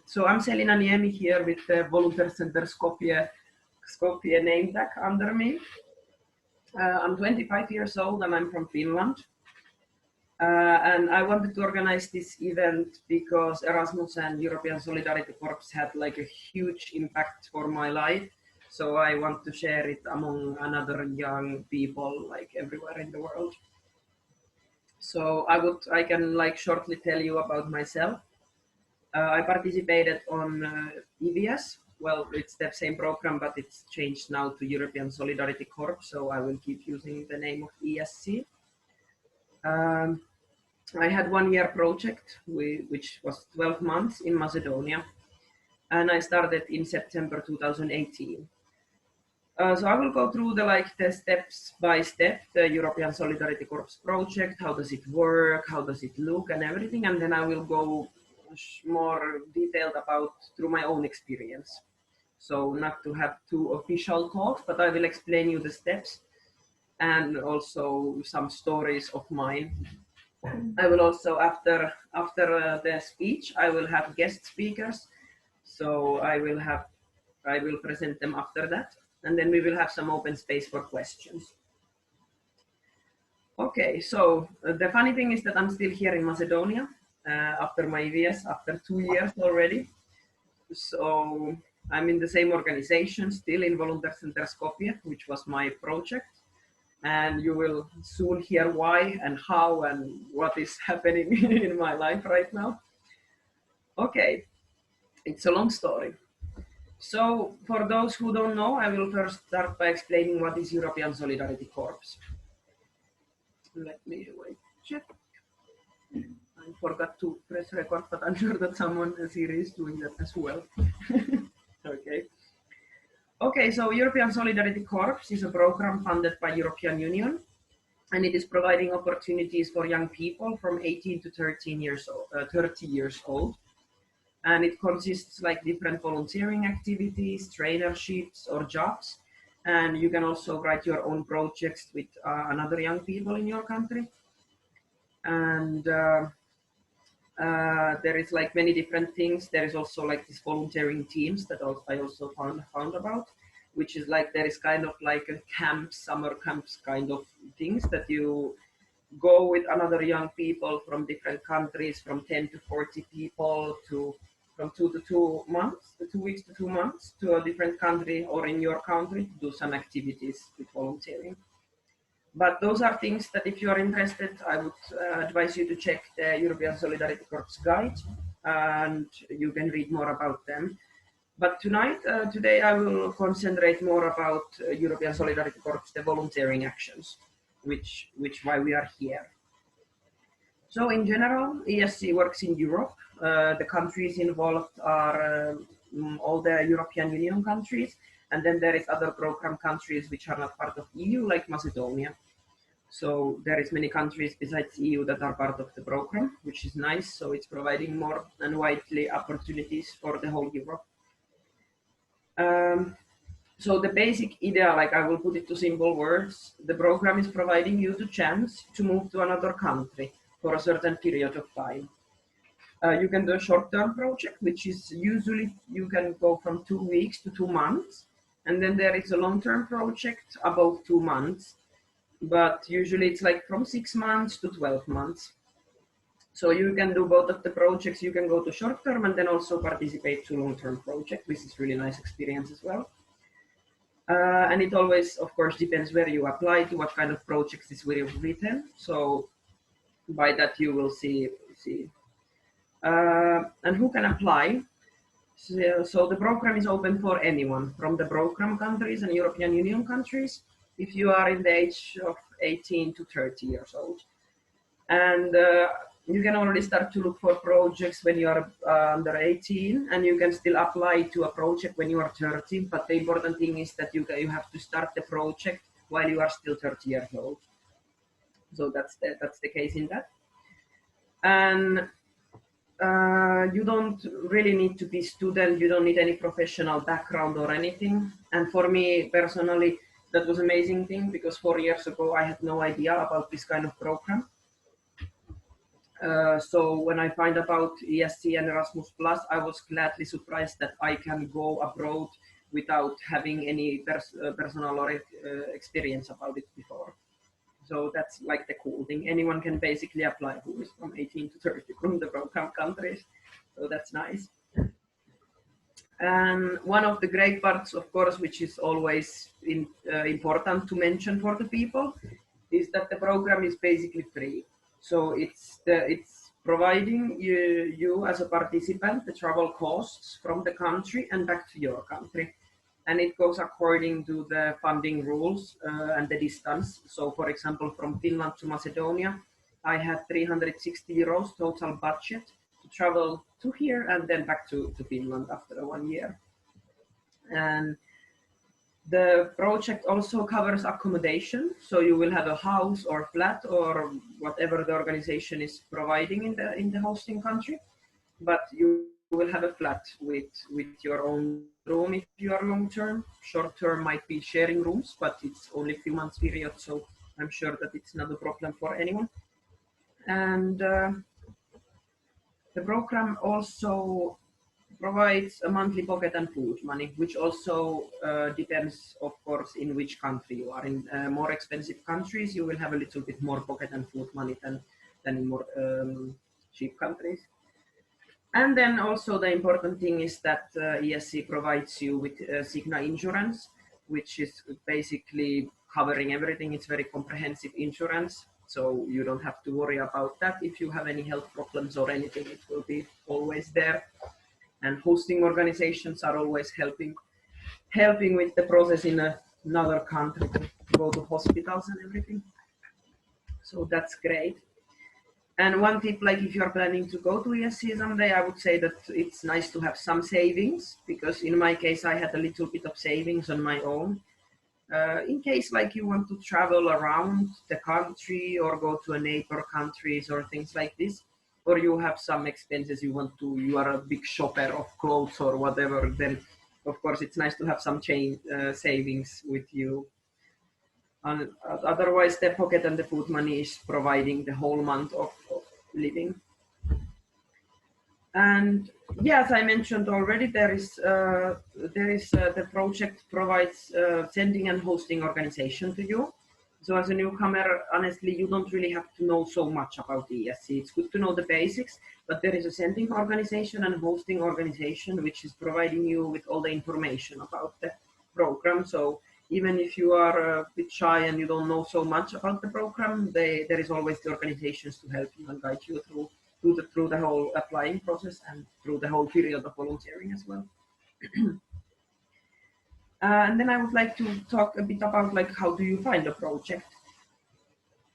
So I'm Selina Niemi here with the Volunteers Centre Skopje name tag under me. I'm 25 years old and I'm from Finland. And I wanted to organize this event because Erasmus and European Solidarity Corps had like a huge impact for my life. So I want to share it among another young people like everywhere in the world. So I can like shortly tell you about myself. I participated on EVS. Well, it's the same program, but it's changed now to European Solidarity Corps, so I will keep using the name of ESC. I had 1 year project, which was 12 months in Macedonia, and I started in September 2018. So I will go through the steps by step, the European Solidarity Corps project, how does it work, how does it look and everything, and then I will go more detailed about through my own experience. So not to have too official talks, but I will explain you the steps and also some stories of mine. I will also, after the speech, I will have guest speakers. So I will present them after that. And then we will have some open space for questions. Okay, so the funny thing is that I'm still here in Macedonia after my EVS, after 2 years already. So I'm in the same organization, still in Volunteers Centre Skopje, which was my project. And you will soon hear why and how and what is happening in my life right now. Okay, it's a long story. So for those who don't know, I will first start by explaining what is European Solidarity Corps. Let me wait, check. I forgot to press record, but I'm sure that someone here is doing that as well. Okay. Okay, so European Solidarity Corps is a program funded by European Union, and it is providing opportunities for young people from 18 to 30 years old. And it consists like different volunteering activities, trainerships or jobs. And you can also write your own projects with another young people in your country. And there is like many different things. There is also like these volunteering teams that I also found about, which is like, there is kind of like a camp, summer camps kind of things that you go with another young people from different countries, from 10 to 40 people from 2 to 2 months, 2 weeks to 2 months to a different country or in your country to do some activities with volunteering. But those are things that if you are interested, I would advise you to check the European Solidarity Corps guide and you can read more about them. But today I will concentrate more about European Solidarity Corps, the volunteering actions, which why we are here. So in general, ESC works in Europe. The countries involved are all the European Union countries, and then there is other program countries which are not part of EU, like Macedonia. So there is many countries besides EU that are part of the program, which is nice. So it's providing more and widely opportunities for the whole Europe. So the basic idea, like I will put it to simple words, the program is providing you the chance to move to another country for a certain period of time. You can do a short-term project, which is usually you can go from 2 weeks to 2 months. And then there is a long-term project about 2 months, but usually it's like from 6 months to 12 months. So you can do both of the projects. You can go to short-term and then also participate to long-term project. This is really nice experience as well. And it always, of course, depends where you apply to, what kind of projects is written. So by that you will see. And who can apply? So the program is open for anyone from the program countries and European Union countries if you are in the age of 18 to 30 years old. And you can already start to look for projects when you are under 18, and you can still apply to a project when you are 30. But the important thing is that you have to start the project while you are still 30 years old. So that's the case in that. And you don't really need to be student. You don't need any professional background or anything. And for me personally, that was an amazing thing because 4 years ago I had no idea about this kind of program. So when I find about ESC and Erasmus Plus, I was gladly surprised that I can go abroad without having any personal or experience about it before. So that's like the cool thing. Anyone can basically apply who is from 18 to 30 from the program countries. So that's nice. And one of the great parts, of course, which is always important to mention for the people, is that the program is basically free. So it's providing you as a participant the travel costs from the country and back to your country. And it goes according to the funding rules and the distance. So for example, from Finland to Macedonia, I had 360 euros total budget to travel to here and then back to Finland after 1 year. And the project also covers accommodation. So you will have a house or flat or whatever the organization is providing in the hosting country. But you will have a flat with your own room if you are long term. Short term might be sharing rooms, but it's only a few months period, so I'm sure that it's not a problem for anyone. And the program also provides a monthly pocket and food money, which also depends, of course, in which country you are. In more expensive countries, you will have a little bit more pocket and food money than in more cheap countries. And then also the important thing is that ESC provides you with Signa insurance, which is basically covering everything. It's very comprehensive insurance, so you don't have to worry about that. If you have any health problems or anything, it will be always there. And hosting organizations are always helping with the process in another country to go to hospitals and everything. So that's great. And one tip, like if you're planning to go to ESC someday, I would say that it's nice to have some savings, because in my case, I had a little bit of savings on my own. In case like you want to travel around the country or go to a neighbor countries or things like this, or you have some expenses you are a big shopper of clothes or whatever, then of course it's nice to have some savings with you. And otherwise, the pocket and the food money is providing the whole month of living. And yeah, as I mentioned already, the project provides sending and hosting organization to you. So as a newcomer, honestly, you don't really have to know so much about the ESC. It's good to know the basics, but there is a sending organization and hosting organization, which is providing you with all the information about the program. So even if you are a bit shy and you don't know so much about the program, there is always the organizations to help you and guide you through the whole applying process and through the whole period of volunteering as well. And then I would like to talk a bit about like how do you find a project.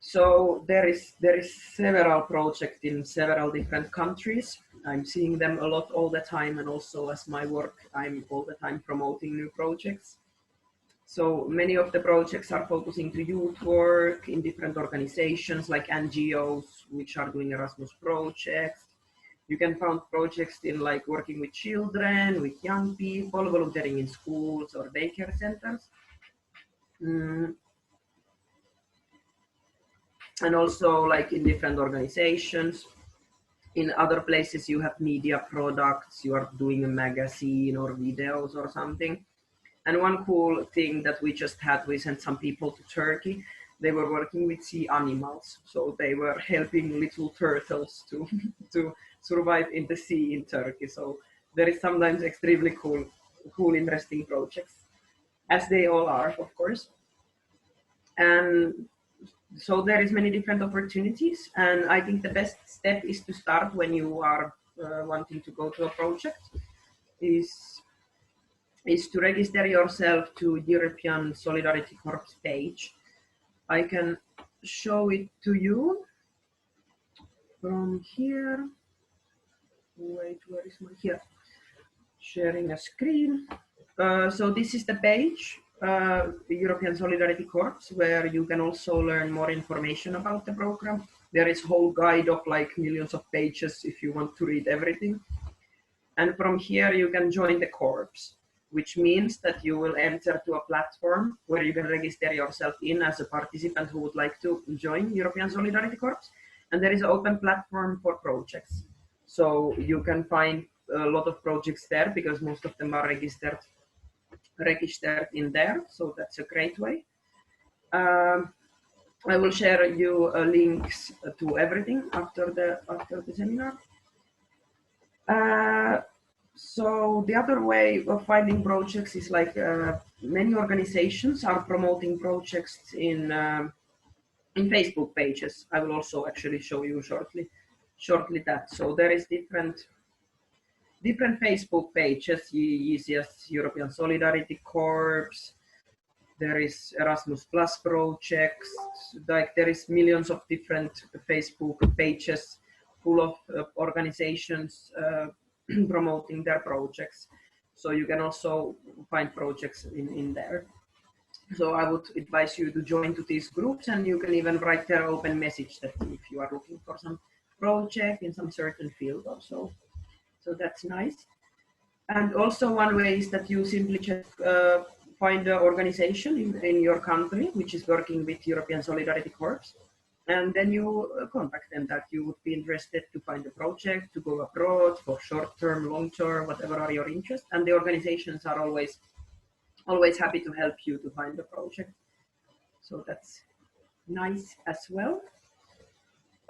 So there is several projects in several different countries. I'm seeing them a lot all the time, and also as my work, I'm all the time promoting new projects. So many of the projects are focusing to youth work in different organizations like NGOs, which are doing Erasmus projects. You can find projects in like working with children, with young people, volunteering in schools or daycare centers. And also like in different organizations. In other places you have media products, you are doing a magazine or videos or something. And one cool thing that we just had, we sent some people to Turkey. They were working with sea animals. So they were helping little turtles to survive in the sea in Turkey. So there is sometimes extremely cool, interesting projects, as they all are, of course. And so there is many different opportunities. And I think the best step is to start when you are wanting to go to a project is to register yourself to European Solidarity Corps page. I can show it to you from here. Wait, where is my here? Sharing a screen. So this is the page, the European Solidarity Corps, where you can also learn more information about the program. There is a whole guide of like millions of pages if you want to read everything. And from here you can join the corps, which means that you will enter to a platform where you can register yourself in as a participant who would like to join European Solidarity Corps. And there is an open platform for projects. So you can find a lot of projects there because most of them are registered in there. So that's a great way. I will share you links to everything after the seminar. So the other way of finding projects is like many organizations are promoting projects in Facebook pages. I will also actually show you shortly that. So there is different Facebook pages, ESC European Solidarity Corps. There is Erasmus Plus projects. Like there is millions of different Facebook pages full of organizations promoting their projects. So you can also find projects in there. So I would advise you to join to these groups, and you can even write their open message that if you are looking for some project in some certain field or so. So that's nice. And also one way is that you simply just find an organization in your country which is working with European Solidarity Corps, and then you contact them that you would be interested to find a project, to go abroad for short-term, long-term, whatever are your interests, and the organizations are always happy to help you to find a project. So that's nice as well.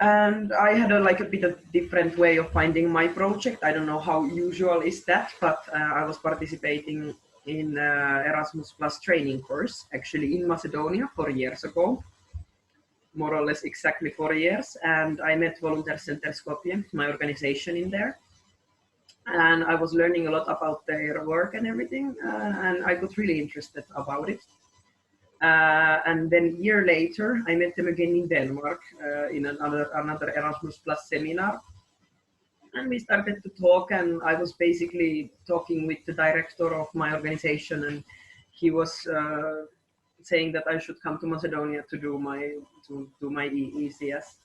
And I had a bit of different way of finding my project. I don't know how usual is that, but I was participating in Erasmus Plus training course, actually in Macedonia 4 years ago, more or less exactly 4 years. And I met Volunteers Centre Skopje, my organization in there. And I was learning a lot about their work and everything, and I got really interested about it. And then a year later, I met them again in Denmark in another Erasmus Plus seminar. And we started to talk, and I was basically talking with the director of my organization, and he was saying that I should come to Macedonia to do my ECS.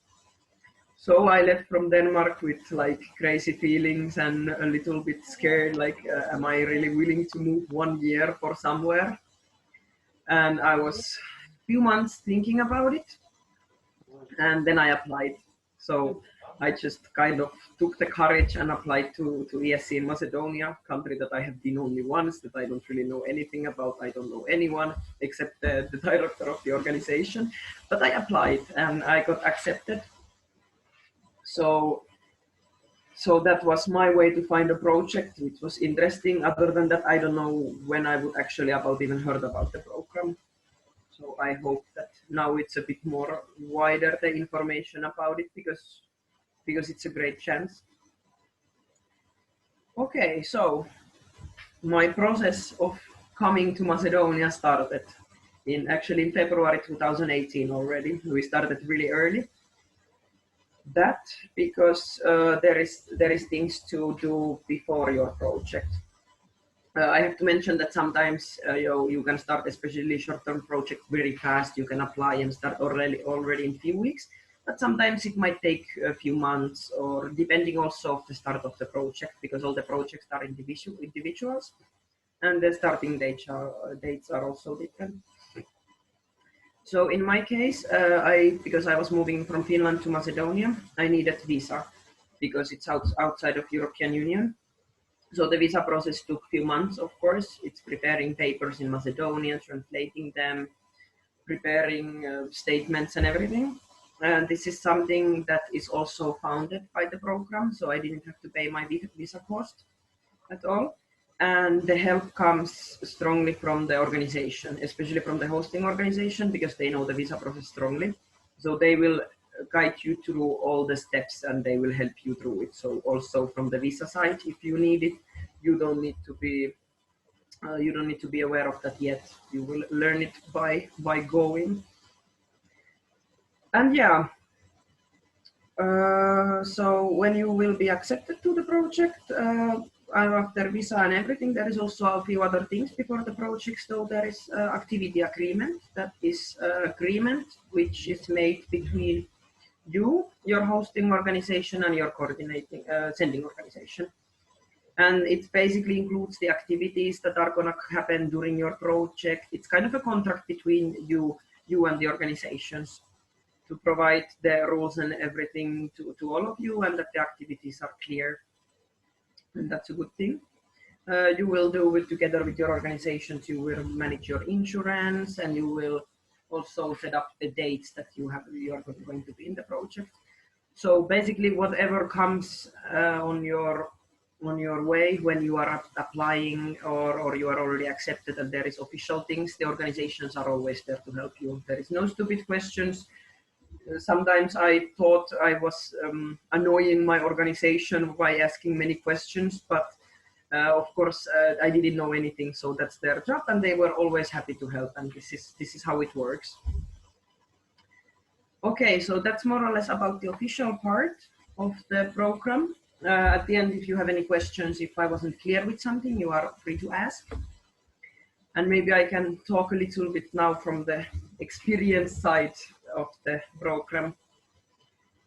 So I left from Denmark with like crazy feelings and a little bit scared, like, am I really willing to move 1 year for somewhere? And I was a few months thinking about it, and then I applied. So I just kind of took the courage and applied to ESC in Macedonia, country that I have been only once, that I don't really know anything about. I don't know anyone except the director of the organization. But I applied and I got accepted. So that was my way to find a project which was interesting. Other than that, I don't know when I would actually even heard about the program. So I hope that now it's a bit more wider, the information about it, because it's a great chance. Okay, so my process of coming to Macedonia started in February 2018 already. We started really early. That because there is things to do before your project. I have to mention that sometimes you can start, especially short-term project, very fast. You can apply and start already in few weeks, but sometimes it might take a few months, or depending also of the start of the project, because all the projects are individuals, and the starting dates are also different. So in my case, because I was moving from Finland to Macedonia, I needed visa because it's outside of European Union. So the visa process took a few months, of course. It's preparing papers in Macedonian, translating them, preparing statements and everything. And this is something that is also funded by the program, so I didn't have to pay my visa cost at all. And the help comes strongly from the organization, especially from the hosting organization, because they know the visa process strongly. So they will guide you through all the steps and they will help you through it. So also from the visa side, if you need it, you don't need to be aware of that yet. You will learn it by going. And yeah, so when you will be accepted to the project, after visa and everything, there is also a few other things before the project. So there is activity agreement. That is agreement which is made between you, your hosting organization, and your coordinating sending organization. And it basically includes the activities that are going to happen during your project. It's kind of a contract between you and the organizations. to provide the rules and everything to all of you, and that the activities are clear, and that's a good thing. You will do it together with your organizations. You will manage your insurance, and you will also set up the dates that you are going to be in the project. So basically, whatever comes on your way when you are applying, or you are already accepted and there is official things, the organizations are always there to help you. There is no stupid questions. Sometimes I thought I was annoying my organization by asking many questions, but of course I didn't know anything, so that's their job, and they were always happy to help, and this is how it works. Okay, so that's more or less about the official part of the program. At the end, if you have any questions, if I wasn't clear with something, you are free to ask. And maybe I can talk a little bit now from the experience side of the program.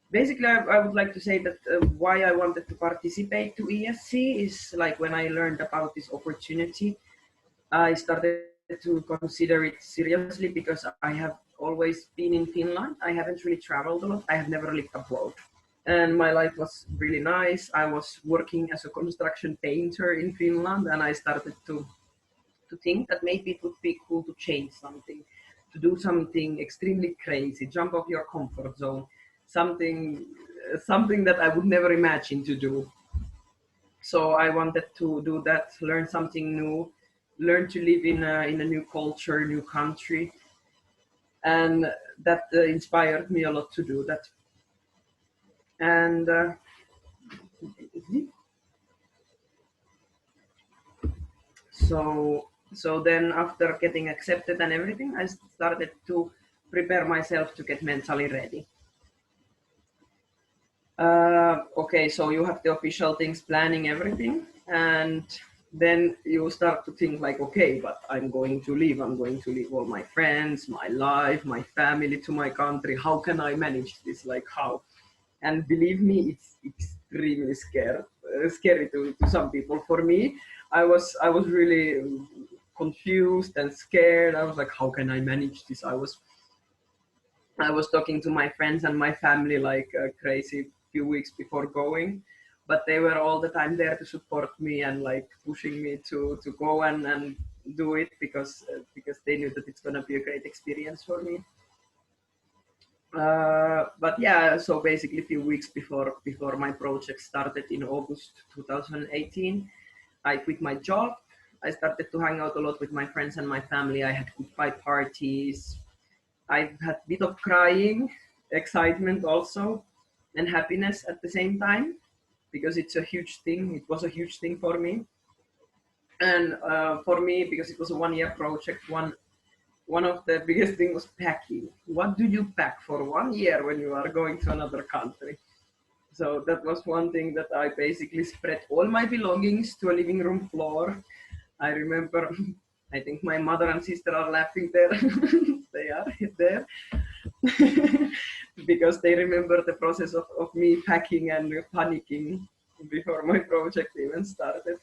Basically, I would like to say that why I wanted to participate to ESC is like when I learned about this opportunity, I started to consider it seriously because I have always been in Finland. I haven't really traveled a lot. I have never lived abroad. And my life was really nice. I was working as a construction painter in Finland, and I started to think that maybe it would be cool to change something, to do something extremely crazy, jump off your comfort zone, something that I would never imagine to do. So I wanted to do that, learn something new, learn to live in a new culture, new country, and that inspired me a lot to do that. And so then after getting accepted and everything, I started to prepare myself to get mentally ready. Okay, so you have the official things, planning everything, and then you start to think like, okay, but I'm going to leave all my friends, my life, my family to my country. How can I manage this? Like how? And believe me, it's extremely scary to some people. For me, I was really confused and scared. I was like, how can I manage this? I was talking to my friends and my family like crazy few weeks before going, but they were all the time there to support me and like pushing me to go and do it because they knew that it's gonna be a great experience for me. But yeah, so basically a few weeks before my project started in August 2018, I quit my job. I started to hang out a lot with my friends and my family. I had goodbye parties. I've had a bit of crying, excitement also, and happiness at the same time, because it's a huge thing. It was a huge thing for me. And for me, because it was a one-year project, one of the biggest things was packing. What do you pack for 1 year when you are going to another country? So that was one thing that I basically spread all my belongings to a living room floor. I remember, I think my mother and sister are laughing there. They are there. Because they remember the process of me packing and panicking before my project even started.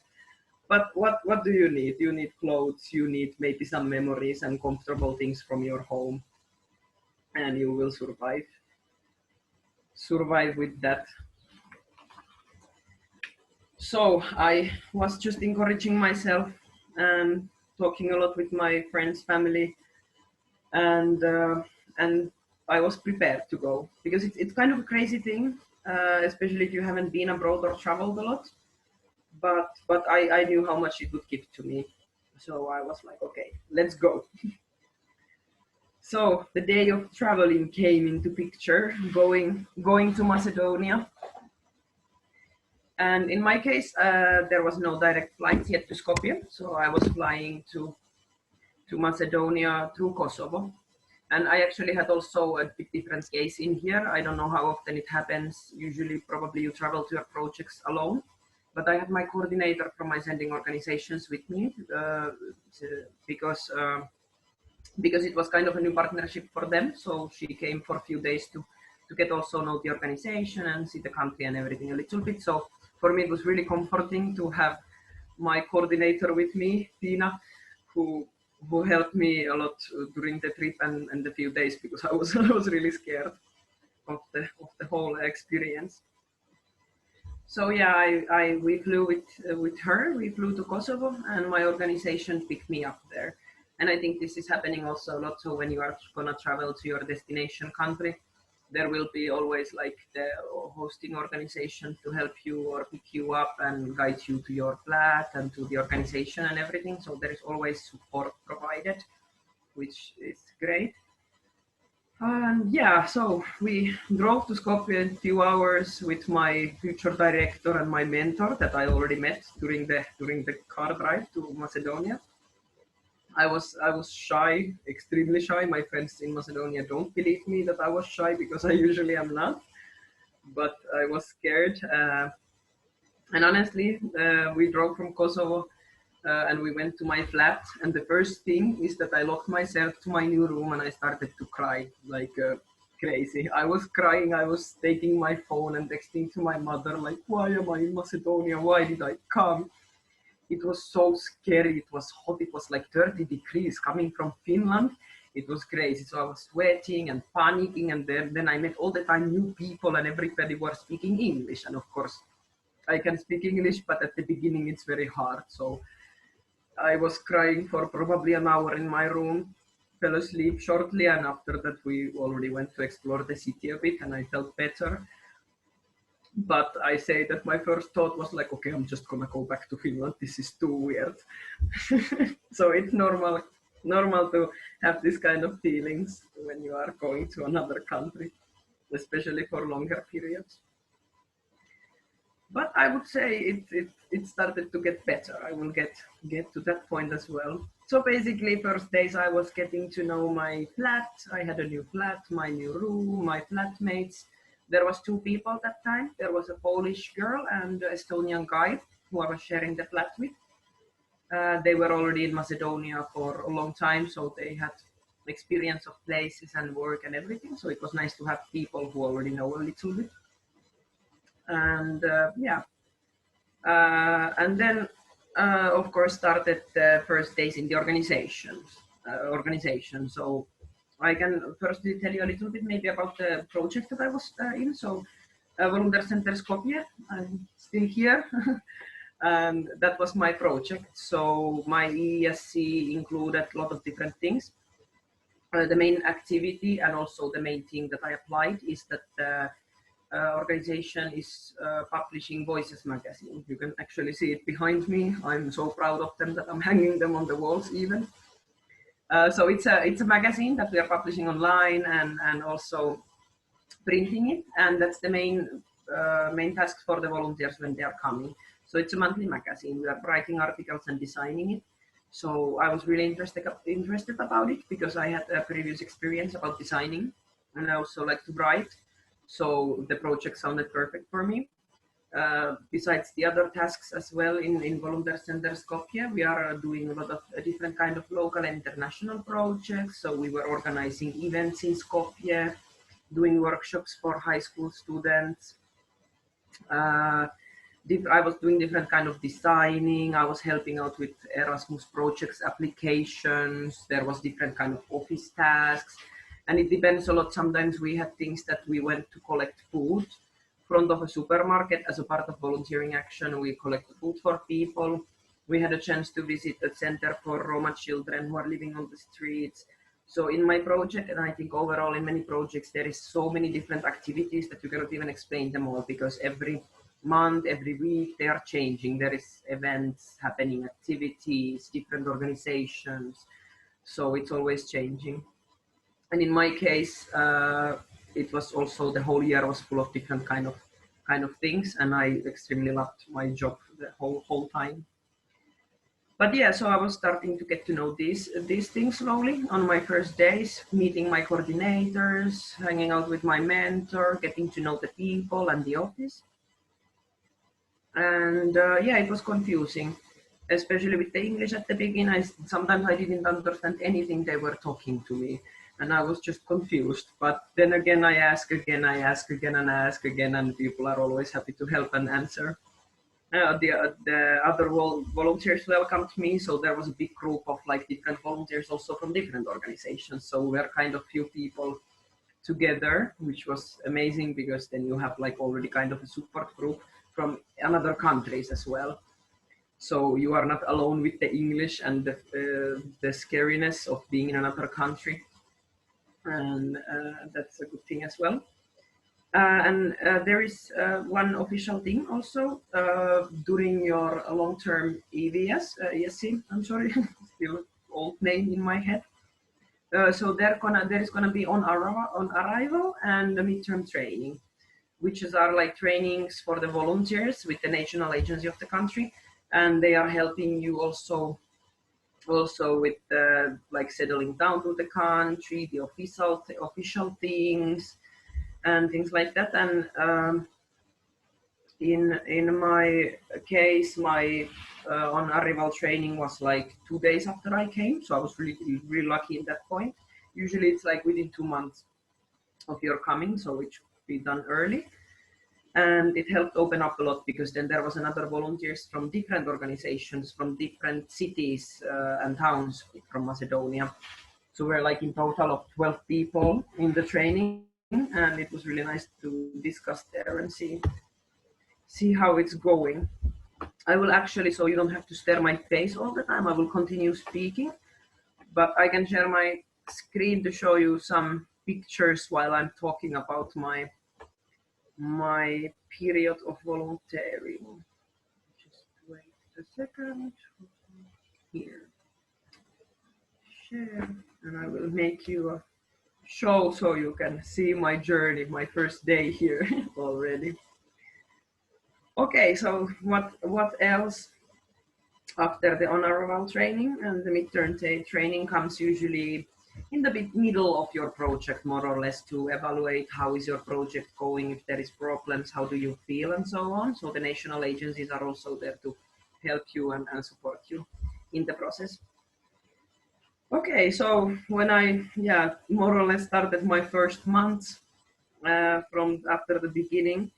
But what do you need? You need clothes, you need maybe some memories and comfortable things from your home, and you will survive with that. So I was just encouraging myself and talking a lot with my friends, family, and I was prepared to go, because it's kind of a crazy thing, especially if you haven't been abroad or traveled a lot. But I knew how much it would give to me, so I was like, okay, let's go. So the day of traveling came into picture, going to Macedonia. And in my case, there was no direct flight yet to Skopje, so I was flying to Macedonia through Kosovo. And I actually had also a big different case in here. I don't know how often it happens. Usually, probably you travel to your projects alone. But I had my coordinator from my sending organizations with me because it was kind of a new partnership for them. So she came for a few days to get also know the organization and see the country and everything a little bit. So for me, it was really comforting to have my coordinator with me, Tina, who helped me a lot during the trip and the few days, because I was really scared. the whole experience. So yeah, we flew with her. We flew to Kosovo, and my organization picked me up there. And I think this is happening also a lot. So when you are gonna travel to your destination country, there will be always like the hosting organization to help you or pick you up and guide you to your flat and to the organization and everything. So there is always support provided, which is great. And yeah, so we drove to Skopje in a few hours with my future director and my mentor that I already met during the car drive to Macedonia. I was shy, extremely shy. My friends in Macedonia don't believe me that I was shy because I usually am not. But I was scared. And honestly, we drove from Kosovo and we went to my flat. And the first thing is that I locked myself to my new room and I started to cry like crazy. I was crying. I was taking my phone and texting to my mother like, why am I in Macedonia? Why did I come? It was so scary. It was hot. It was like 30 degrees coming from Finland. It was crazy. So I was sweating and panicking. And then I met all the time new people and everybody was speaking English. And of course, I can speak English, but at the beginning it's very hard. So I was crying for probably an hour in my room, fell asleep shortly. And after that, we already went to explore the city a bit and I felt better. But I say that my first thought was like, okay, I'm just gonna go back to Finland. This is too weird. So it's normal to have this kind of feelings when you are going to another country, especially for longer periods. But I would say it started to get better. I will get to that point as well. So basically, first days I was getting to know my flat. I had a new flat, my new room, my flatmates. There was two people that time. There was a Polish girl and an Estonian guy who I was sharing the flat with. They were already in Macedonia for a long time, so they had experience of places and work and everything. So it was nice to have people who already know a little bit. And yeah, and then of course started the first days in the organization. So I can firstly tell you a little bit maybe about the project that I was in. So Volunteers Centre Skopje, I'm still here. And that was my project. So my ESC included a lot of different things. The main activity and also the main thing that I applied is that the organization is publishing Voices magazine. You can actually see it behind me. I'm so proud of them that I'm hanging them on the walls even. So it's a magazine that we are publishing online and also printing it, and that's the main task for the volunteers when they are coming. So it's a monthly magazine. We are writing articles and designing it. So I was really interested about it because I had a previous experience about designing, and I also like to write. So the project sounded perfect for me. Besides the other tasks as well in Volunteers Centre Skopje, we are doing a lot of different kind of local and international projects. So we were organizing events in Skopje, doing workshops for high school students. I was doing different kind of designing. I was helping out with Erasmus projects, applications. There was different kind of office tasks. And it depends a lot. Sometimes we had things that we went to collect food front of a supermarket as a part of volunteering action. We collect food for people. We had a chance to visit a center for Roma children who are living on the streets. So in my project, and I think overall in many projects, there is so many different activities that you cannot even explain them all because every month, every week, they are changing. There is events happening, activities, different organizations. So it's always changing. And in my case, it was also the whole year was full of different kind of things, and I extremely loved my job the whole time. But yeah, so I was starting to get to know these things slowly on my first days, meeting my coordinators, hanging out with my mentor, getting to know the people and the office. And yeah, it was confusing, especially with the English at the beginning. Sometimes I didn't understand anything they were talking to me. And I was just confused. But then again, I ask again, and I ask again, and people are always happy to help and answer. The other volunteers welcomed me, so there was a big group of like different volunteers also from different organizations. So we were kind of few people together, which was amazing because then you have like already kind of a support group from another countries as well. So you are not alone with the English and the scariness of being in another country, and that's a good thing as well. And there is one official thing also during your long-term EVS, ESC, I'm sorry, still old name in my head. So there is gonna be on arrival and the midterm training, which are like trainings for the volunteers with the national agency of the country, and they are helping you also with like settling down to the country, the official things and things like that. And in my case, my on arrival training was like 2 days after I came, so I was really lucky in that point. Usually it's like within 2 months of your coming, so it should be done early. And it helped open up a lot because then there was another volunteers from different organizations, from different cities and towns from Macedonia. So we're like in total of 12 people in the training, and it was really nice to discuss there and see how it's going. I will actually, so you don't have to stare my face all the time, I will continue speaking, but I can share my screen to show you some pictures while I'm talking about my period of volunteering. Just wait a second. Here. Share, and I will make you a show so you can see my journey, my first day here already. Okay, so what else after the on-arrival training and the midterm training comes usually in the middle of your project, more or less, to evaluate how is your project going, if there is problems, how do you feel, and so on. So the national agencies are also there to help you and support you in the process. Okay, so when I more or less started my first months from after the beginning,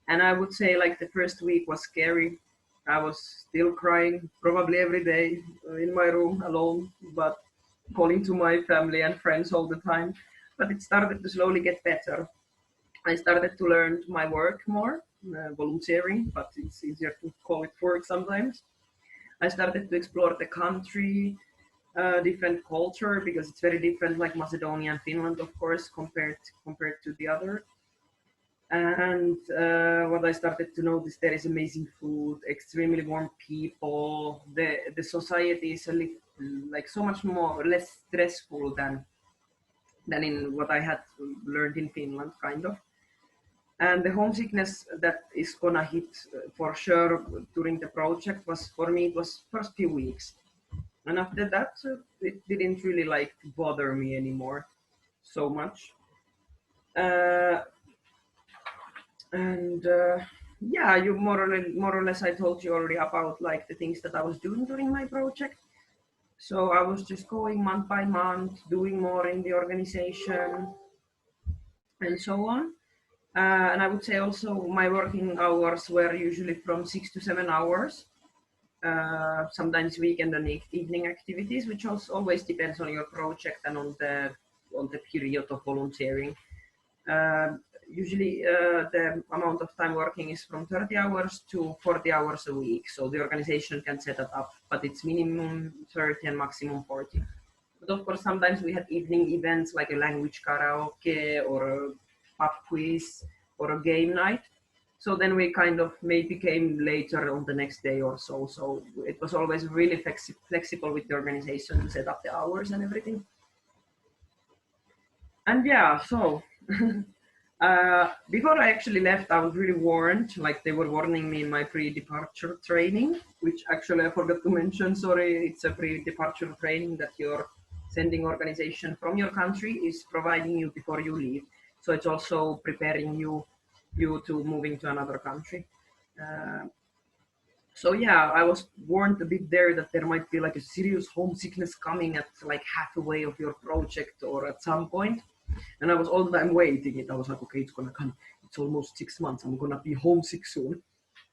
and I would say like the first week was scary. I was still crying probably every day in my room alone, but calling to my family and friends all the time. But it started to slowly get better. I started to learn my work more, volunteering, but it's easier to call it work sometimes. I started to explore the country, different culture, because it's very different, like Macedonia and Finland, of course, compared to the other. And what I started to notice, there is amazing food, extremely warm people. The society is like so much more less stressful than in what I had learned in Finland, kind of. And the homesickness that is gonna hit for sure during the project was, for me, it was first few weeks, and after that it didn't really like bother me anymore so much. And yeah, you more or less I told you already about like the things that I was doing during my project. So I was just going month by month, doing more in the organization and so on. And I would say also my working hours were usually from 6 to 7 hours. Sometimes weekend and evening activities, which also always depends on your project and on the period of volunteering. Usually the amount of time working is from 30 hours to 40 hours a week. So the organization can set it up, but it's minimum 30 and maximum 40. But of course, sometimes we had evening events like a language karaoke or a pub quiz or a game night. So then we kind of maybe came later on the next day or so. So it was always really flexible with the organization to set up the hours and everything. And yeah, so before I actually left, I was really warned, like they were warning me in my pre-departure training, which actually I forgot to mention, sorry, it's a pre-departure training that your sending organization from your country is providing you before you leave. So it's also preparing you to moving to another country. So yeah, I was warned a bit there that there might be like a serious homesickness coming at like halfway of your project or at some point. And I was all the time waiting it. I was like, okay, it's gonna come. It's almost 6 months. I'm gonna be homesick soon.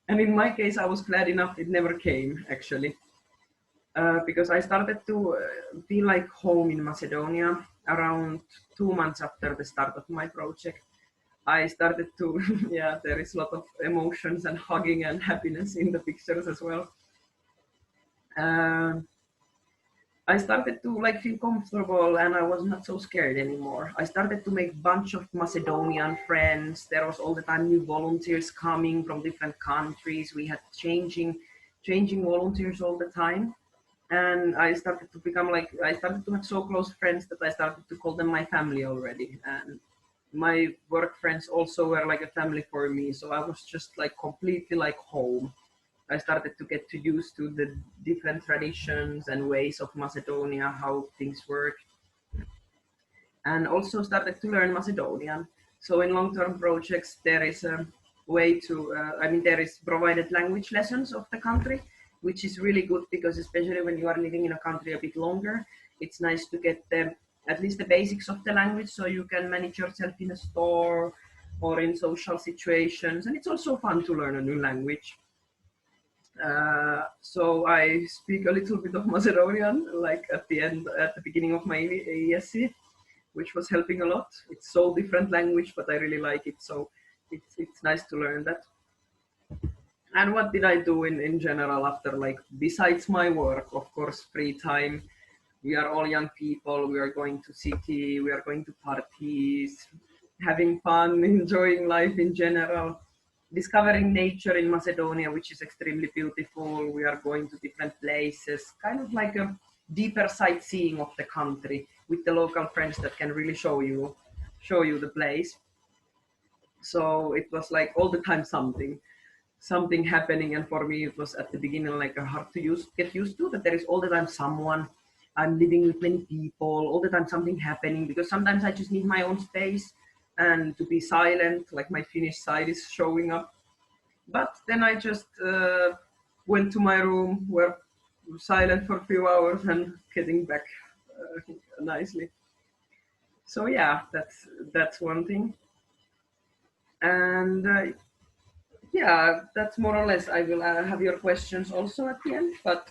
And in my case, I was glad enough it never came, actually. Because I started to feel like home in Macedonia. around 2 months after the start of my project, I started to, yeah, there is a lot of emotions and hugging and happiness in the pictures as well. I started to like feel comfortable and I was not so scared anymore. I started to make bunch of Macedonian friends. There was all the time new volunteers coming from different countries. We had changing volunteers all the time. And I started to become like, I started to have so close friends that I started to call them my family already. And my work friends also were like a family for me. So I was just like completely like home. I started to get used to the different traditions and ways of Macedonia, how things work, and also started to learn Macedonian. So in long-term projects, there is a way to, I mean, there is provided language lessons of the country, which is really good because especially when you are living in a country a bit longer, it's nice to get at least the basics of the language so you can manage yourself in a store or in social situations. And it's also fun to learn a new language. So I speak a little bit of Macedonian, like at the beginning of my ESC, which was helping a lot. It's so different language, but I really like it. So it's nice to learn that. And what did I do in general after, like, besides my work, of course, free time. We are all young people. We are going to city. We are going to parties, having fun, enjoying life in general, discovering nature in Macedonia, which is extremely beautiful. We are going to different places, kind of like a deeper sightseeing of the country with the local friends that can really show you the place. So it was like all the time something happening, and for me it was at the beginning like hard to get used to that there is all the time someone. I'm living with many people, all the time something happening, because sometimes I just need my own space and to be silent, like my Finnish side is showing up. But then I just went to my room, were silent for a few hours and getting back nicely. So yeah, that's one thing. And yeah, that's more or less. I will have your questions also at the end, but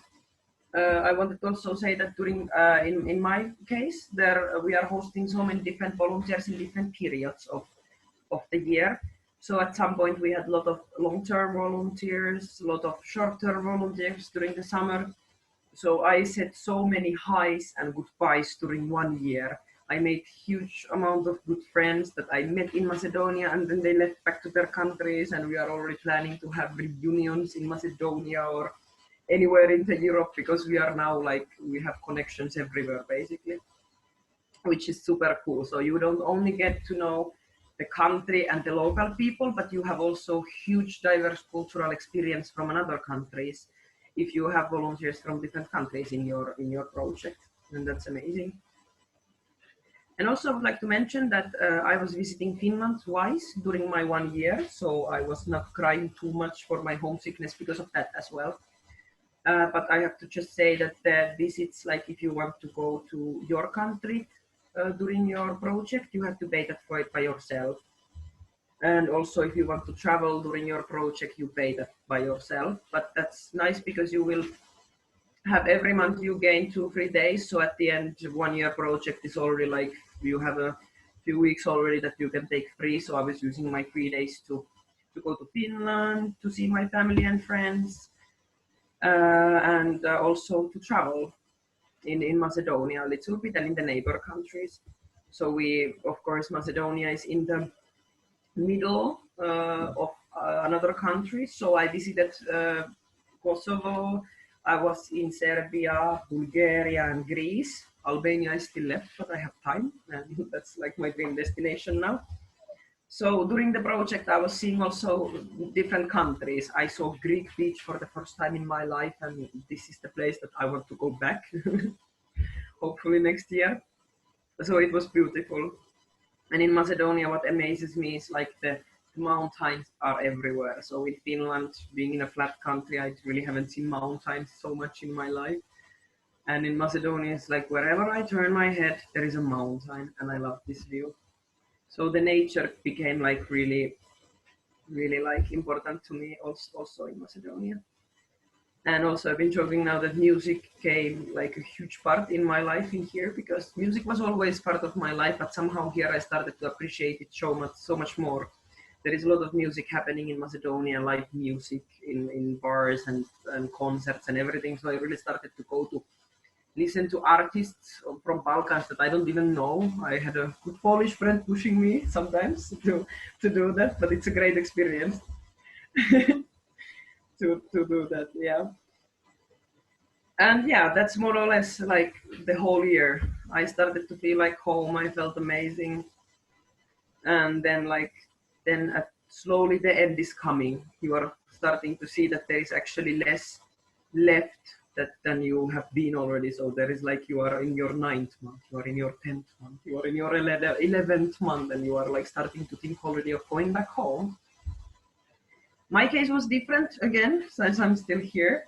I wanted to also say that during in my case, there we are hosting so many different volunteers in different periods of the year. So at some point we had a lot of long-term volunteers, a lot of short-term volunteers during the summer. So I said so many highs and goodbyes during 1 year. I made huge amount of good friends that I met in Macedonia, and then they left back to their countries, and we are already planning to have reunions in Macedonia or anywhere in the Europe, because we are now like, we have connections everywhere basically, which is super cool. So you don't only get to know the country and the local people, but you have also huge diverse cultural experience from another countries if you have volunteers from different countries in your project, and that's amazing. And also I would like to mention that I was visiting Finland twice during my 1 year, so I was not crying too much for my homesickness because of that as well. But I have to just say that the visits, like if you want to go to your country during your project, you have to pay that for it by yourself. And also if you want to travel during your project, you pay that by yourself. But that's nice because you will have every month you gain 2 3 days. So at the end, 1 year project is already like, you have a few weeks already that you can take free. So I was using my 3 days to go to Finland, to see my family and friends, and also to travel in Macedonia a little bit and in the neighbor countries. So we, of course, Macedonia is in the middle of another country. So I visited Kosovo, I was in Serbia, Bulgaria, and Greece. Albania is still left, but I have time, and that's like my dream destination now. So during the project, I was seeing also different countries. I saw Greek beach for the first time in my life, and this is the place that I want to go back, hopefully next year. So it was beautiful. And in Macedonia, what amazes me is like the mountains are everywhere. So in Finland, being in a flat country, I really haven't seen mountains so much in my life. And in Macedonia, it's like wherever I turn my head, there is a mountain, and I love this view. So the nature became like really, really like important to me also in Macedonia. And also I've been joking now that music came like a huge part in my life in here, because music was always part of my life, but somehow here I started to appreciate it so much more. There is a lot of music happening in Macedonia, live music in bars and concerts and everything. So I really started to go to listen to artists from Balkans that I don't even know. I had a good Polish friend pushing me sometimes to do that, but it's a great experience to do that. Yeah. And yeah, that's more or less like the whole year. I started to feel like home. I felt amazing, and then slowly the end is coming. You are starting to see that there is actually less left than you have been already. So there is like you are in your ninth month, you are in your 10th month, you are in your 11th month, and you are like starting to think already of going back home. My case was different again, since I'm still here.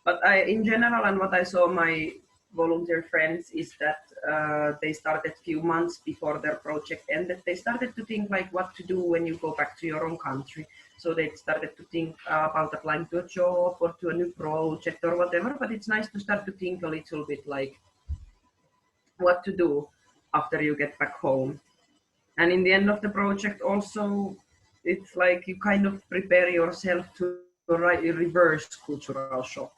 But in general, and what I saw my volunteer friends is that they started few months before their project ended. They started to think like what to do when you go back to your own country. So they started to think about applying to a job or to a new project or whatever. But it's nice to start to think a little bit like what to do after you get back home. And in the end of the project, also, it's like you kind of prepare yourself to reverse cultural shock.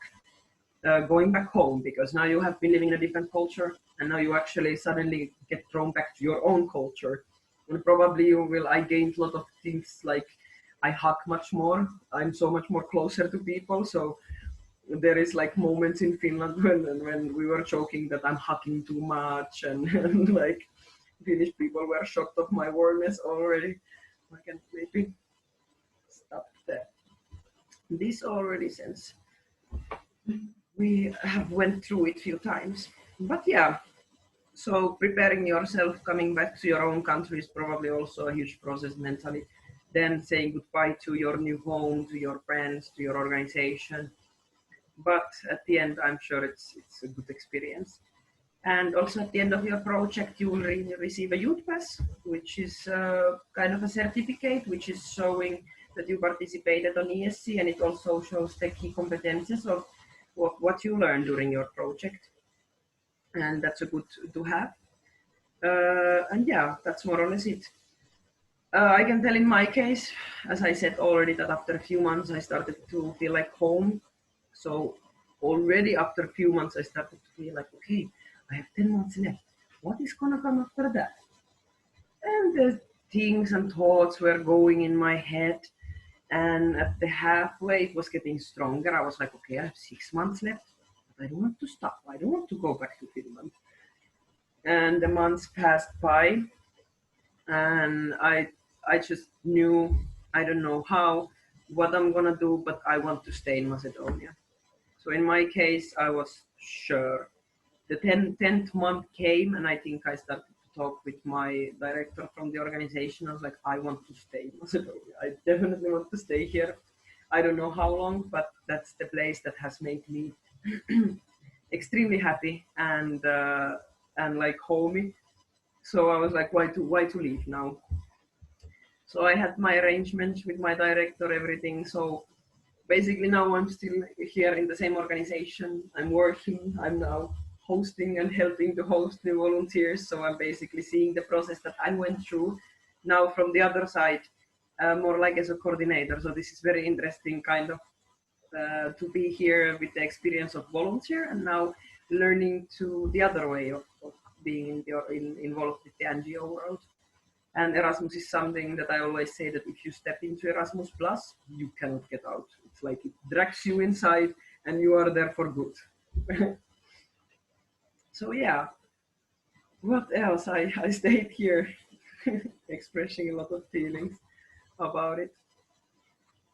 Going back home, because now you have been living in a different culture, and now you actually suddenly get thrown back to your own culture, and probably you will. I gained a lot of things, like I hug much more. I'm so much more closer to people. So there is like moments in Finland when we were joking that I'm hugging too much, and like Finnish people were shocked of my warmness already. I can maybe stop that. This already since we have went through it a few times. But yeah, so preparing yourself coming back to your own country is probably also a huge process mentally. Then saying goodbye to your new home, to your friends, to your organization. But at the end, I'm sure it's a good experience. And also at the end of your project, you will receive a youth pass, which is kind of a certificate, which is showing that you participated on ESC, and it also shows the key competences of what you learned during your project. And that's a good to have. And yeah, that's more or less it. I can tell in my case, as I said already, that after a few months I started to feel like home. So already after a few months I started to feel like, okay, I have 10 months left. What is gonna come after that? And the things and thoughts were going in my head. And at the halfway, it was getting stronger. I was like, okay, I have 6 months left. But I don't want to stop. I don't want to go back to Finland. And the months passed by, and I just knew, I don't know how, what I'm gonna do, but I want to stay in Macedonia. So in my case, I was sure. The 10th month came, and I think I started to talk with my director from the organization. I was like, I want to stay in Macedonia. I definitely want to stay here. I don't know how long, but that's the place that has made me extremely happy and like homey. So I was like, why to leave now? So I had my arrangements with my director, everything. So basically now I'm still here in the same organization. I'm working. I'm now hosting and helping to host new volunteers. So I'm basically seeing the process that I went through now from the other side, more like as a coordinator. So this is very interesting kind of to be here with the experience of volunteer, and now learning to the other way of being involved with the NGO world. And Erasmus is something that I always say that if you step into Erasmus Plus, you cannot get out. It's like it drags you inside and you are there for good. So yeah, what else? I stayed here expressing a lot of feelings about it.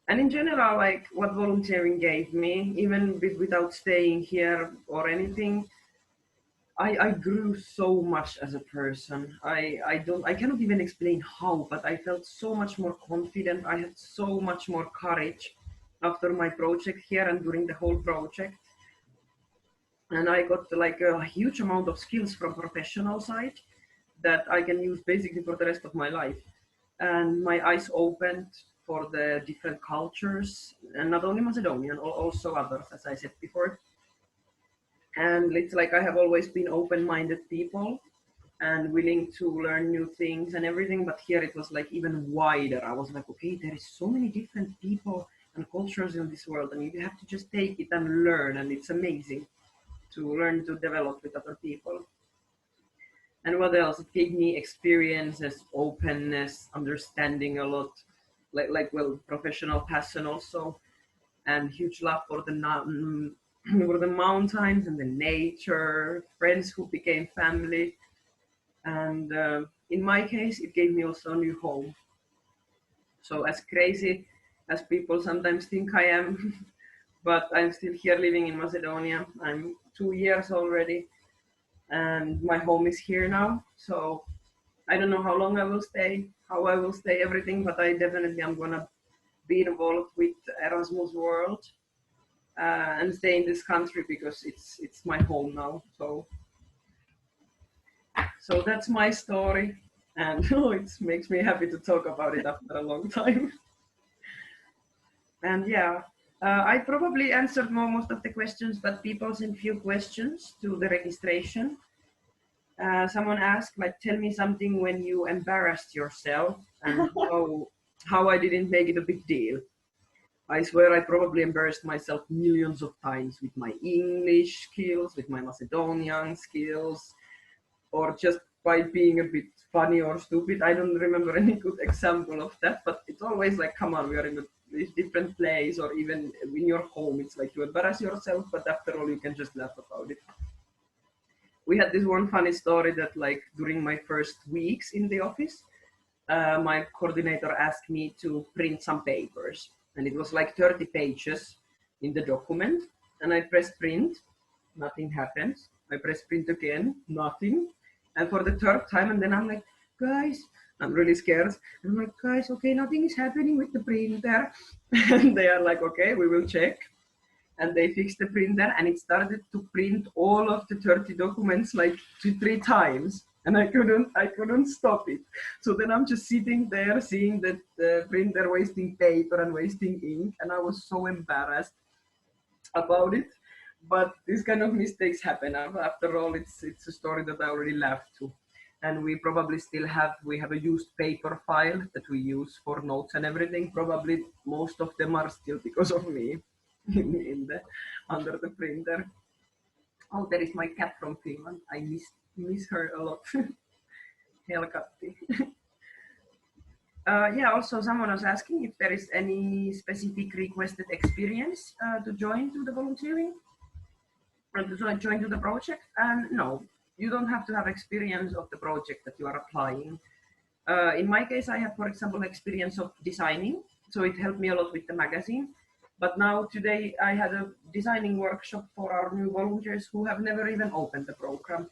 And in general, like what volunteering gave me, even without staying here or anything, I grew so much as a person. I cannot even explain how, but I felt so much more confident. I had so much more courage after my project here and during the whole project. And I got like a huge amount of skills from professional side that I can use basically for the rest of my life. And my eyes opened. for the different cultures, and not only Macedonian, also others, as I said before. And it's like I have always been open-minded people and willing to learn new things and everything, but here it was like even wider. I was like, okay, there is so many different people and cultures in this world, and you have to just take it and learn, and it's amazing to learn to develop with other people. And what else? It gave me experiences, openness, understanding a lot, like well, professional passion also, and huge love for the for the mountains and the nature, friends who became family. And in my case, it gave me also a new home. So as crazy as people sometimes think I am, but I'm still here living in Macedonia. I'm 2 years already, and my home is here now. So I don't know how long I will stay, how I will stay, everything, but I definitely am gonna be involved with Erasmus World and stay in this country because it's my home now. So that's my story, and oh, it makes me happy to talk about it after a long time. And yeah, I probably answered most of the questions, but people sent few questions to the registration. Someone asked, like, tell me something when you embarrassed yourself and how I didn't make it a big deal. I swear I probably embarrassed myself millions of times with my English skills, with my Macedonian skills, or just by being a bit funny or stupid. I don't remember any good example of that, but it's always like, come on, we are in a different place, or even in your home, it's like you embarrass yourself, but after all, you can just laugh about it. We had this one funny story that like during my first weeks in the office, my coordinator asked me to print some papers, and it was like 30 pages in the document, and I pressed print, nothing happens. I press print again, nothing. And for the third time, and then I'm like, guys, I'm really scared. I'm like, guys, okay, nothing is happening with the printer. And they are like, okay, we will check. And they fixed the printer, and it started to print all of the 30 documents like 2-3 times. And I couldn't stop it. So then I'm just sitting there seeing that the printer wasting paper and wasting ink. And I was so embarrassed about it. But these kind of mistakes happen. After all, it's a story that I already laughed to. And we probably still have a used paper file that we use for notes and everything. Probably most of them are still because of me under the printer. Oh, there is my cat from Finland. I miss her a lot. Helkatti. Yeah, also someone was asking if there is any specific requested experience to join to the volunteering. To join to the project, and no, you don't have to have experience of the project that you are applying. In my case, I have, for example, experience of designing, so it helped me a lot with the magazine. But now today I had a designing workshop for our new volunteers who have never even opened the program.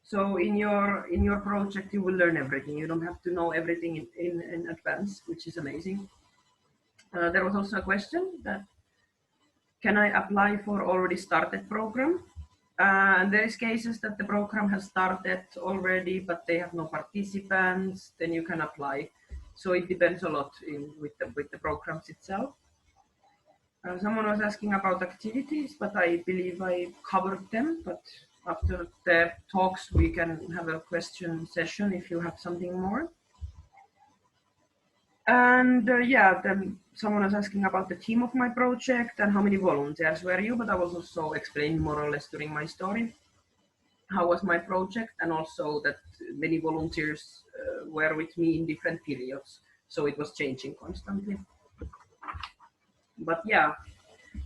So in your project, you will learn everything. You don't have to know everything in advance, which is amazing. There was also a question that can I apply for already started program? And there is cases that the program has started already, but they have no participants, then you can apply. So it depends a lot with the programs itself. Someone was asking about activities, but I believe I covered them. But after the talks, we can have a question session if you have something more. And yeah, then someone was asking about the team of my project and how many volunteers were you, but I was also explaining more or less during my story how was my project, and also that many volunteers were with me in different periods, so it was changing constantly. But yeah,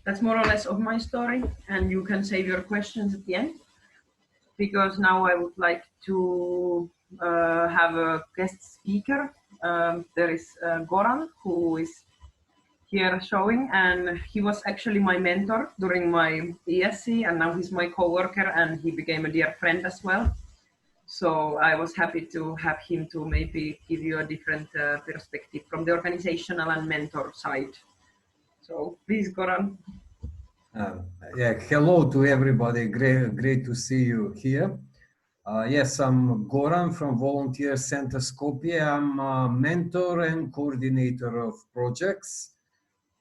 that's more or less of my story, and you can save your questions at the end, because now I would like to have a guest speaker. There is Goran, who is here showing, and he was actually my mentor during my ESC, and now he's my co-worker, and he became a dear friend as well. So I was happy to have him to maybe give you a different perspective from the organizational and mentor side. So please, Goran. Yeah, hello to everybody. Great to see you here. Yes, I'm Goran from Volunteers Centre Skopje. I'm a mentor and coordinator of projects.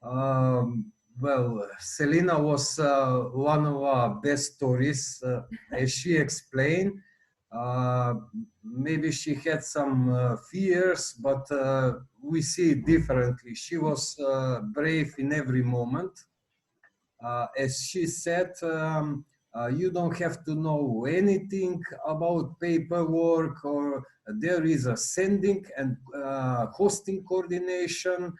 Well, Selina was one of our best stories, as she explained. Maybe she had some fears, but we see it differently. She was brave in every moment. As she said, you don't have to know anything about paperwork, or there is a sending and hosting coordination.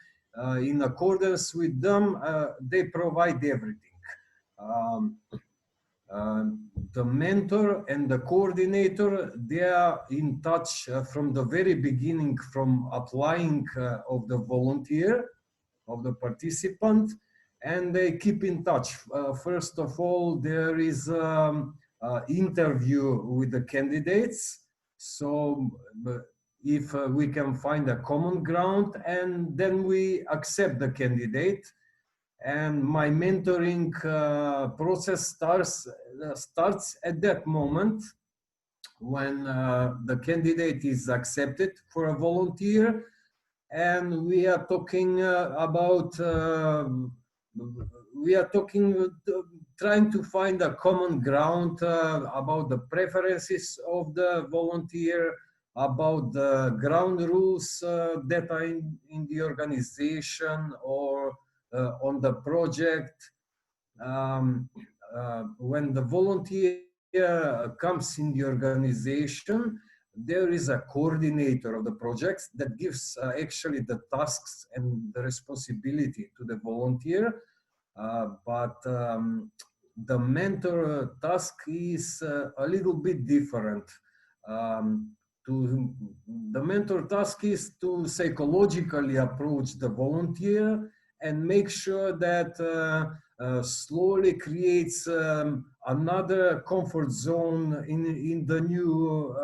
In accordance with them, they provide everything. Um, the mentor and the coordinator, they are in touch from the very beginning, from applying of the volunteer, of the participant, and they keep in touch. First of all, there is interview with the candidates. So if we can find a common ground, and then we accept the candidate. And my mentoring process starts at that moment when the candidate is accepted for a volunteer, and we are talking about trying to find a common ground about the preferences of the volunteer, about the ground rules that are in the organization or on the project. When the volunteer comes in the organization, there is a coordinator of the projects that gives actually the tasks and the responsibility to the volunteer. But the mentor task is a little bit different. The mentor task is to psychologically approach the volunteer and make sure that slowly creates another comfort zone in the new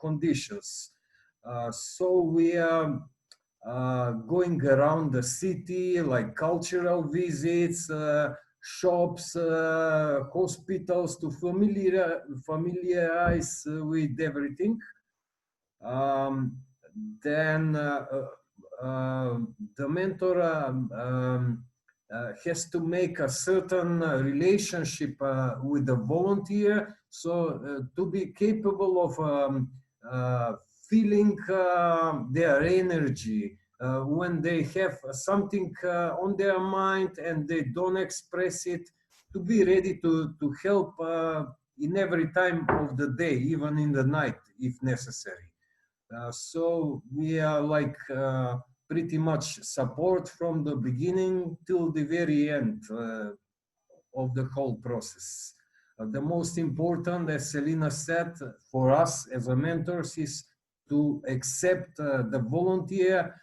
conditions. So we are going around the city, like cultural visits, shops, hospitals, to familiarize with everything. Then the mentor has to make a certain relationship with the volunteer, so to be capable of feeling their energy when they have something on their mind and they don't express it, to be ready to help in every time of the day, even in the night if necessary. So we are like pretty much support from the beginning till the very end of the whole process. The most important, as Selina said, for us as a mentors is to accept the volunteer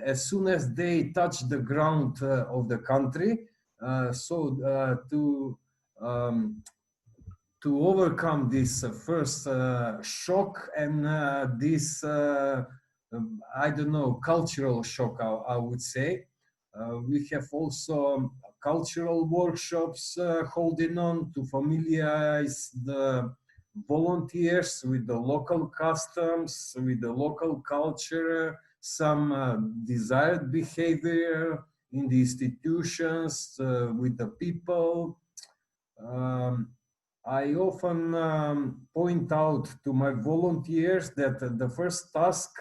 as soon as they touch the ground of the country. To overcome this first shock and this, I don't know, cultural shock, I would say. We have also cultural workshops holding on to familiarize the volunteers with the local customs, with the local culture, some desired behavior in the institutions, with the people. I often point out to my volunteers that the first task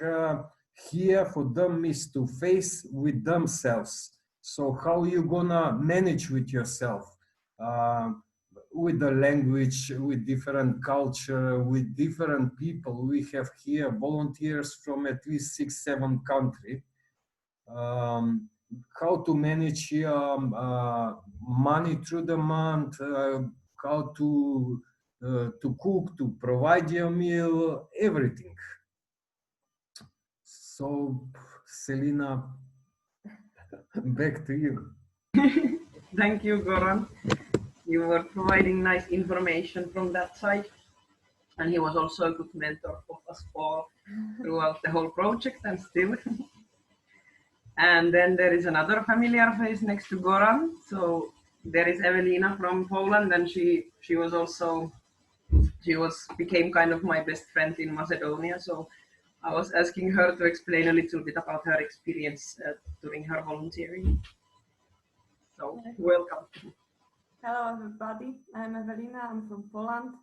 here for them is to face with themselves. So how you gonna manage with yourself, with the language, with different culture, with different people. We have here volunteers from at least 6-7 countries. How to manage money through the month, how to cook, to provide your meal, everything. So, Selina, back to you. Thank you, Goran. You were providing nice information from that side. And he was also a good mentor of us all throughout the whole project and still. And then there is another familiar face next to Goran. So there is Evelina from Poland, and she was also became kind of my best friend in Macedonia. So I was asking her to explain a little bit about her experience during her volunteering. So welcome. Hello everybody, I'm Evelina, I'm from Poland,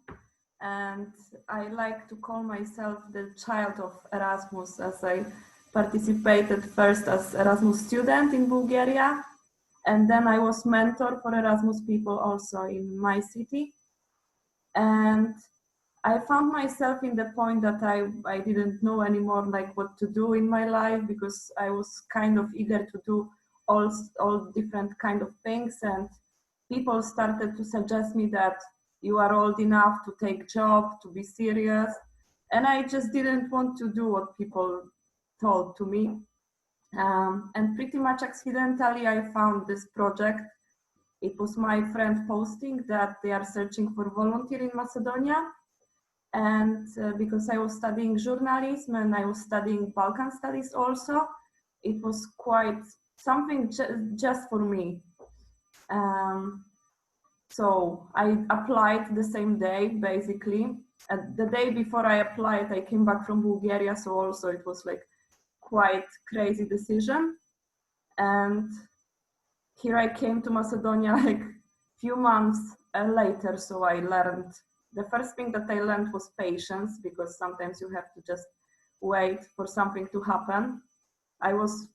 and I like to call myself the child of Erasmus, as I participated first as Erasmus student in Bulgaria, and then I was mentor for Erasmus people also in my city. And I found myself in the point that I didn't know anymore like what to do in my life, because I was kind of eager to do all different kind of things, and people started to suggest me that you are old enough to take job, to be serious, and I just didn't want to do what people told to me. And pretty much accidentally I found this project. It was my friend posting that they are searching for volunteer in Macedonia. And because I was studying journalism and I was studying Balkan studies also, it was quite something just for me. So I applied the same day, basically. The day before I applied, I came back from Bulgaria, so also it was like quite crazy decision. And here I came to Macedonia like few months later, so I learned, the first thing that I learned was patience, because sometimes you have to just wait for something to happen. I was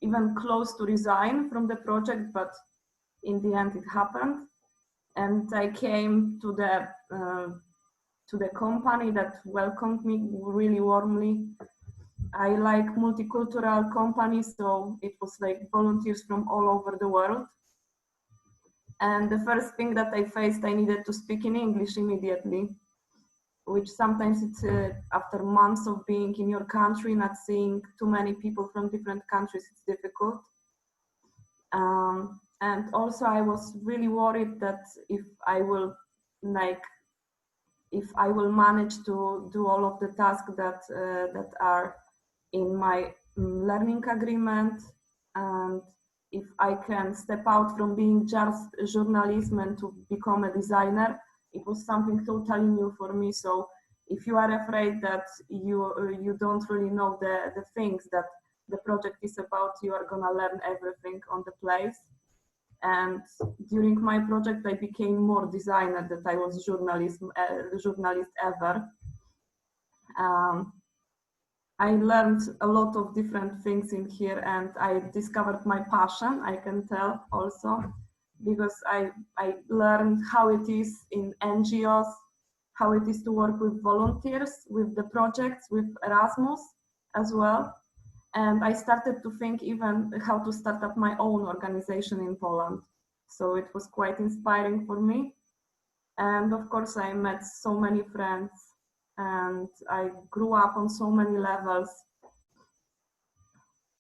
even close to resign from the project, but in the end it happened. And I came to the company that welcomed me really warmly. I like multicultural companies, so it was like volunteers from all over the world. And the first thing that I faced, I needed to speak in English immediately, which sometimes it's after months of being in your country, not seeing too many people from different countries, it's difficult. And also I was really worried that if I will manage to do all of the tasks that are in my learning agreement, and if I can step out from being just a journalist and to become a designer. It was something totally new for me. So if you are afraid that you don't really know the things that the project is about, you are gonna learn everything on the place. And during my project, I became more designer than I was journalist ever. I learned a lot of different things in here, and I discovered my passion, I can tell also, because I learned how it is in NGOs, how it is to work with volunteers, with the projects, with Erasmus as well. And I started to think even how to start up my own organization in Poland. So it was quite inspiring for me. And of course, I met so many friends and I grew up on so many levels.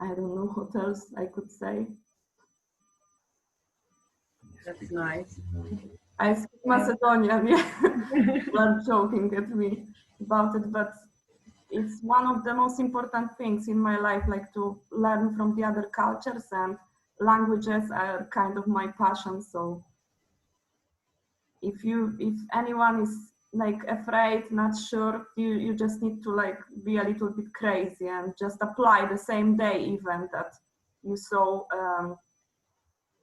I don't know what else I could say. That's nice. I speak Macedonian, yeah. People joking at me about it, but it's one of the most important things in my life, like to learn from the other cultures, and languages are kind of my passion. So if anyone is like afraid, not sure, you just need to like be a little bit crazy and just apply the same day even that you saw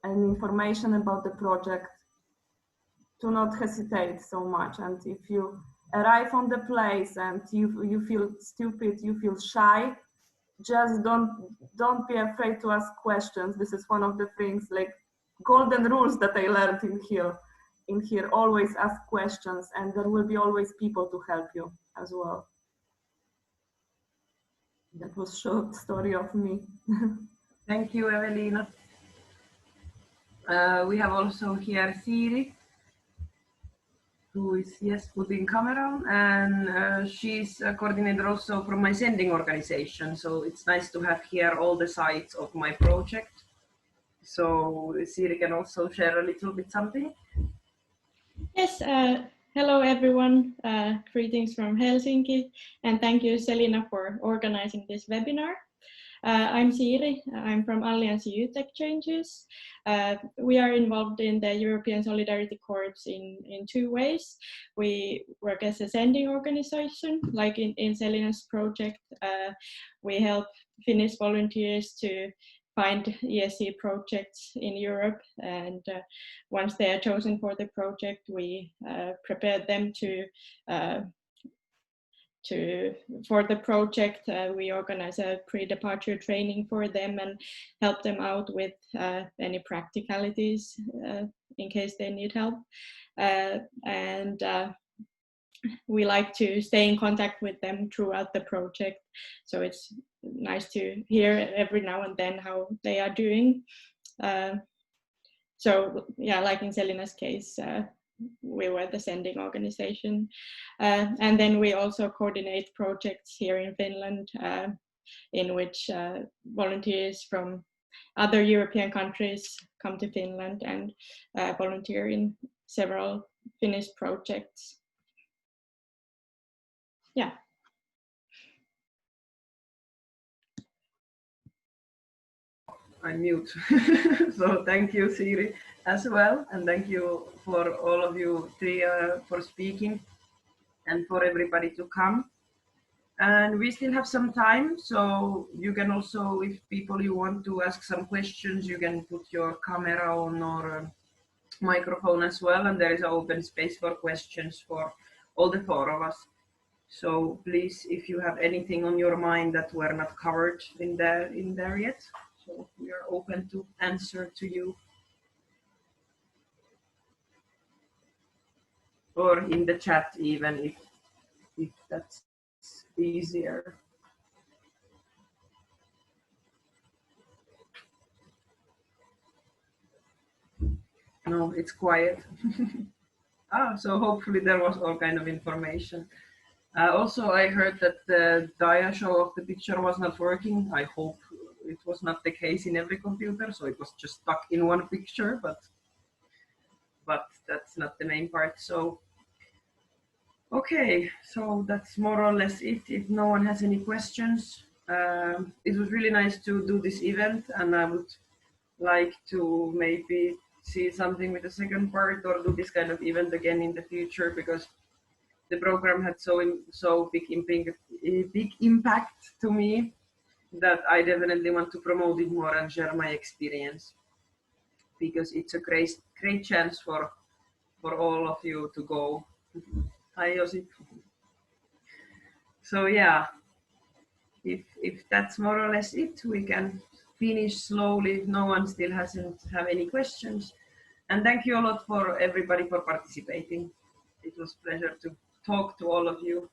an information about the project. Do not hesitate so much. And if you arrive on the place and you feel stupid, you feel shy, just don't be afraid to ask questions. This is one of the things, like golden rules that I learned in here. Always ask questions, and there will be always people to help you as well. That was a short story of me. Thank you, Evelina. We have also here Siiri, who is putting camera on, and she's a coordinator also from my sending organization. So it's nice to have here all the sides of my project. So Siiri can also share a little bit something. Yes, hello everyone. Greetings from Helsinki, and thank you, Selina, for organizing this webinar. I'm Siiri. I'm from Allianssi Youth Exchanges. We are involved in the European Solidarity Corps in two ways. We work as a sending organization, like in Selina's project. We help Finnish volunteers to find ESC projects in Europe, and once they are chosen for the project, we prepare them for the project. We organize a pre-departure training for them and help them out with any practicalities in case they need help. And we like to stay in contact with them throughout the project. So it's nice to hear every now and then how they are doing. So yeah, like in Selina's case, we were the sending organization. And then we also coordinate projects here in Finland in which volunteers from other European countries come to Finland and volunteer in several Finnish projects. Yeah. I mute. So thank you, Siiri, as well. And thank you for all of you three for speaking and for everybody to come. And we still have some time. So you can also, if people you want to ask some questions, you can put your camera on or microphone as well. And there is an open space for questions for all the four of us. So please, if you have anything on your mind that were not covered in there yet, so we are open to answer to you. Or in the chat even, if that's easier. No, it's quiet. So hopefully there was all kind of information. Also, I heard that the dia show of the picture was not working. I hope it was not the case in every computer, so it was just stuck in one picture, but that's not the main part. So, okay, so that's more or less it. If no one has any questions, it was really nice to do this event, and I would like to maybe see something with the second part or do this kind of event again in the future, because the program had so big impact to me that I definitely want to promote it more and share my experience, because it's a great chance for all of you to go. Hi, Josip. So yeah, if that's more or less it, we can finish slowly if no one still hasn't have any questions. And thank you a lot for everybody for participating. It was a pleasure to talk to all of you.